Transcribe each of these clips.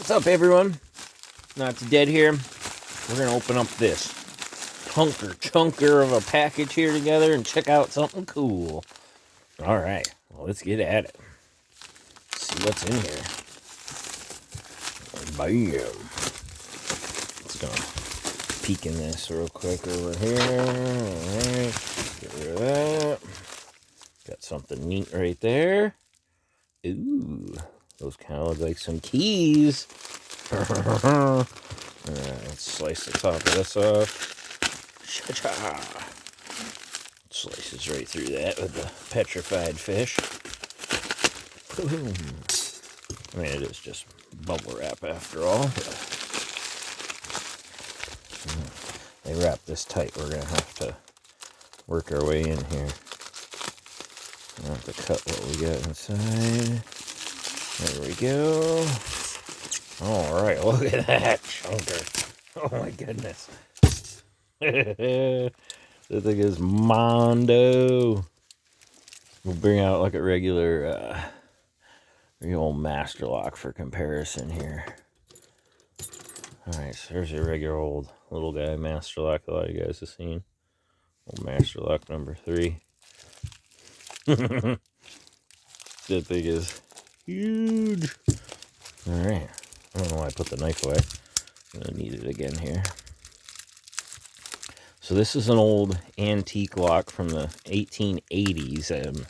What's up, everyone? Not Dead here. We're going to open up this chunker of a package here together and check out something cool. All right, well, let's get at it. See what's in here. Bam. Let's go peek in this real quick over here. All right, get rid of that. Got something neat right there. Ooh, those kind of look like some keys. Alright, let's slice the top of this off. Cha-cha! Slices right through that with the petrified fish. Boom. I mean, it is just bubble wrap after all. They wrap this tight. We're going to have to work our way in here. We'll have to cut what we got inside. There we go. Alright, look at that chunker. Oh my goodness. That thing is mondo. We'll bring out like a regular old master lock for comparison here. Alright, so there's your regular old little guy master lock a lot of you guys have seen. Old master lock number 3. That thing is huge. Alright. I don't know why I put the knife away. I'm going to need it again here. So this is an old antique lock from the 1880s. I'm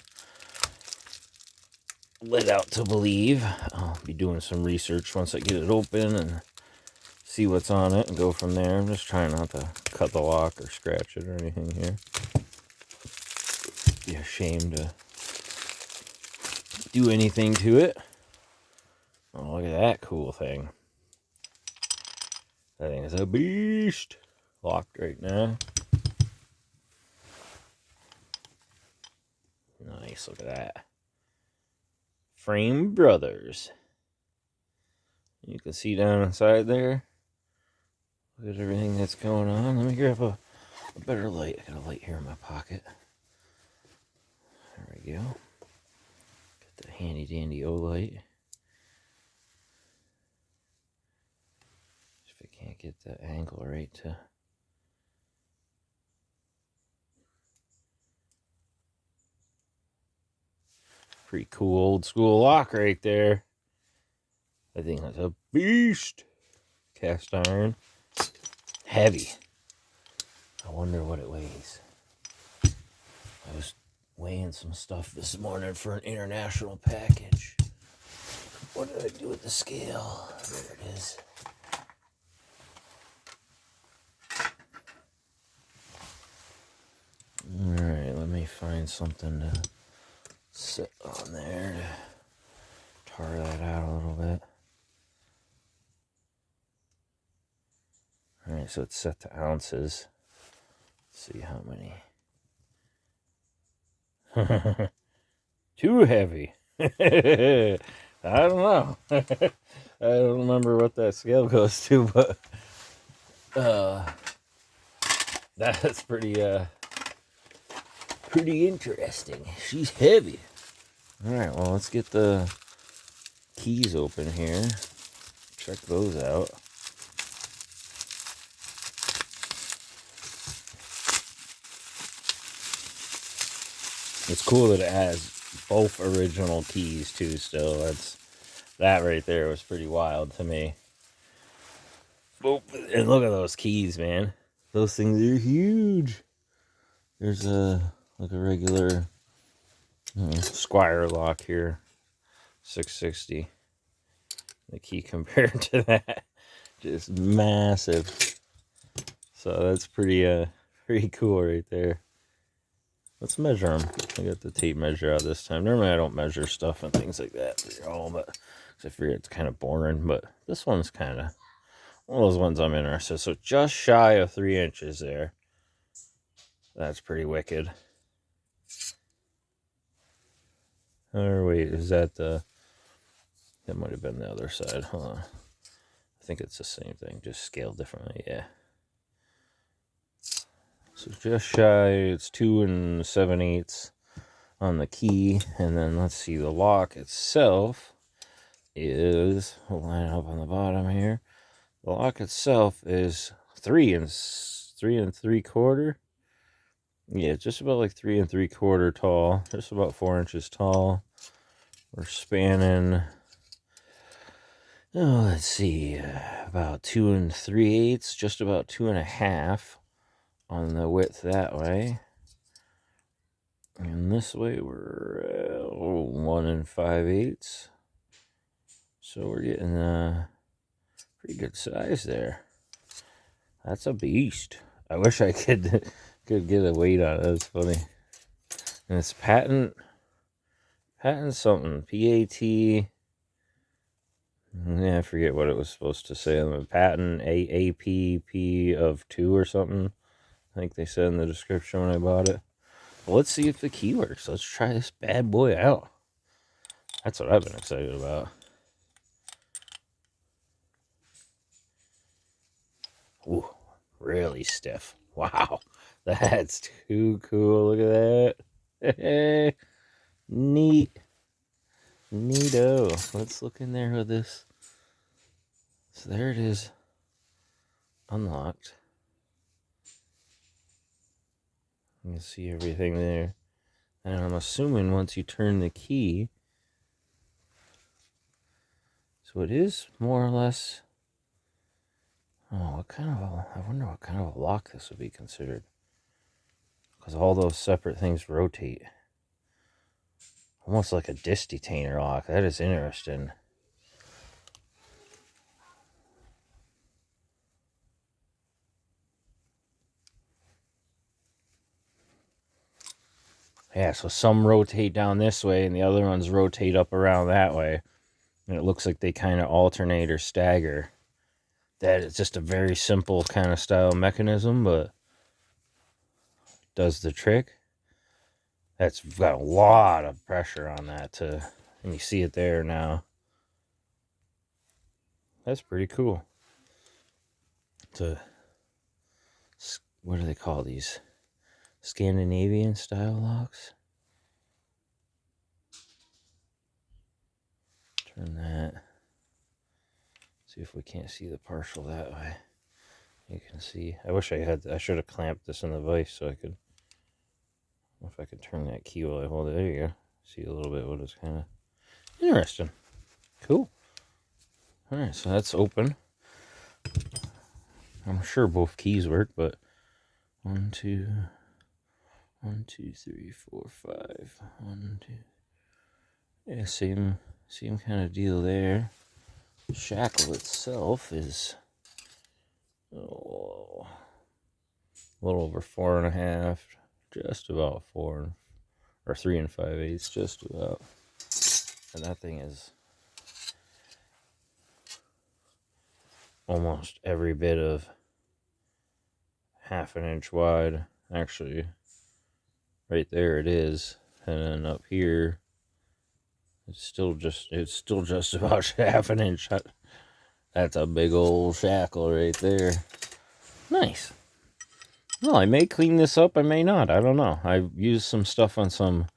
led out to believe. I'll be doing some research once I get it open and see what's on it and go from there. I'm just trying not to cut the lock or scratch it or anything here. Be ashamed to do anything to it. Oh, look at that cool thing. That thing is a beast. Locked right now. Nice, look at that. Frame Brothers. You can see down inside there. Look at everything that's going on. Let me grab a better light. I got a light here in my pocket. There we go. Got the handy dandy O-light. If I can't get the angle right to... Pretty cool old school lock right there. I think that's a beast. Cast iron. Heavy. I wonder what it weighs. I was weighing some stuff this morning for an international package. What did I do with the scale? There it is. Alright, let me find something to sit on there to tar that out a little bit. Alright, so it's set to ounces. Let's see how many. Too heavy. I don't know. I don't remember what that scale goes to, but that's pretty interesting. She's heavy. Alright, well, let's get the keys open here. Check those out. It's cool that it has both original keys too still. That right there was pretty wild to me. Boop. And look at those keys, man. Those things are huge. There's like a regular Squire lock here. 660. The key compared to that. Just massive. So that's pretty cool right there. Let's measure them. I got the tape measure out this time. Normally I don't measure stuff and things like that for y'all, but I figure it's kind of boring. But this one's kind of one of those ones I'm interested. So just shy of 3 inches there. That's pretty wicked. Or wait, is that the... That might have been the other side. Hold on. I think it's the same thing, just scaled differently. Yeah. So just shy, it's 2 7/8 on the key. And then let's see, the lock itself is, we'll line up on the bottom here. The lock itself is 3 3 3/4. Yeah, just about like 3 3/4 tall, just about 4 inches tall. We're spanning, oh, let's see, about 2 3/8, just about 2.5 on the width that way. And this way we're 1 5/8. So we're getting a pretty good size there. That's a beast. I wish I could get a weight on it. That's funny. And it's patent something. PAT. Yeah, I forget what it was supposed to say. Patent AAPP of 2 or something. I think they said in the description when I bought it. Well, let's see if the key works. Let's try this bad boy out. That's what I've been excited about. Ooh, really stiff. Wow, that's too cool. Look at that. Neat. Neato. Let's look in there with this. So there it is. Unlocked. You can see everything there. And I'm assuming once you turn the key, so it is more or less, oh, I wonder what kind of a lock this would be considered. Because all those separate things rotate. Almost like a disc detainer lock. That is interesting. Yeah, so some rotate down this way and the other ones rotate up around that way. And it looks like they kind of alternate or stagger. That is just a very simple kind of style mechanism, but does the trick. That's got a lot of pressure on that and you see it there now. That's pretty cool. What do they call these? Scandinavian style locks. Turn that. See if we can't see the partial that way. You can see. I should have clamped this in the vise so I could. If I could turn that key while I hold it. There you go. See a little bit what it's kind of interesting. Cool. All right, so that's open. I'm sure both keys work, but 1 2 3 4 5 1 2. Yeah, same kind of deal there. The shackle itself is a little over 4.5, just about 4 or 3 5/8, just about. And that thing is almost every bit of 1/2 inch wide. Actually, right there it is, and then up here it's still just about 1/2 inch. That's a big old shackle right there. Nice. Well, I may clean this up, I may not. I don't know. I used some stuff on some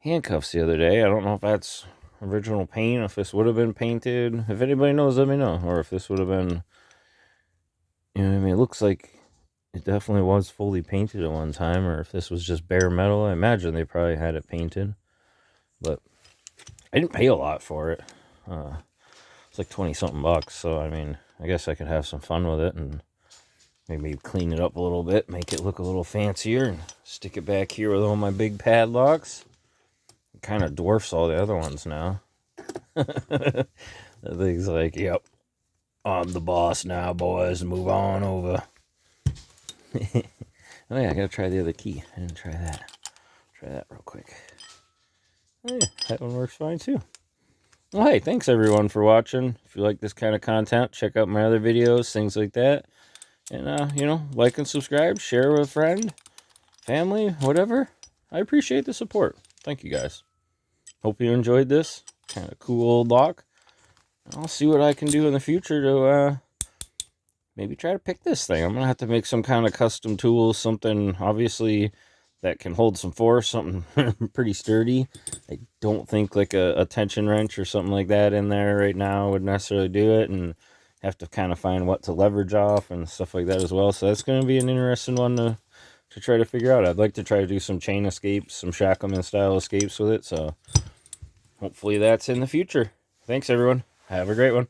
handcuffs the other day. I don't know if that's original paint, if this would have been painted. If anybody knows, let me know. Or if this would have been, you know what I mean? It looks like it definitely was fully painted at one time, or if this was just bare metal. I imagine they probably had it painted. But I didn't pay a lot for it. It's like 20-something bucks. So, I mean, I guess I could have some fun with it and maybe clean it up a little bit, make it look a little fancier, and stick it back here with all my big padlocks. It kind of dwarfs all the other ones now. That thing's like, yep, I'm the boss now, boys. Move on over. Oh yeah, I gotta try the other key. I didn't try that. Try that real quick. Oh yeah, that one works fine too. Well, hey, thanks everyone for watching. If you like this kind of content, check out my other videos, things like that. And, you know, like and subscribe, share with a friend, family, whatever. I appreciate the support. Thank you guys. Hope you enjoyed this kind of cool old lock. I'll see what I can do in the future to maybe try to pick this thing. I'm going to have to make some kind of custom tool, something obviously that can hold some force, something pretty sturdy. I don't think like a tension wrench or something like that in there right now would necessarily do it, and have to kind of find what to leverage off and stuff like that as well. So that's going to be an interesting one to try to figure out. I'd like to try to do some chain escapes, some Shackleman style escapes with it. So hopefully that's in the future. Thanks everyone. Have a great one.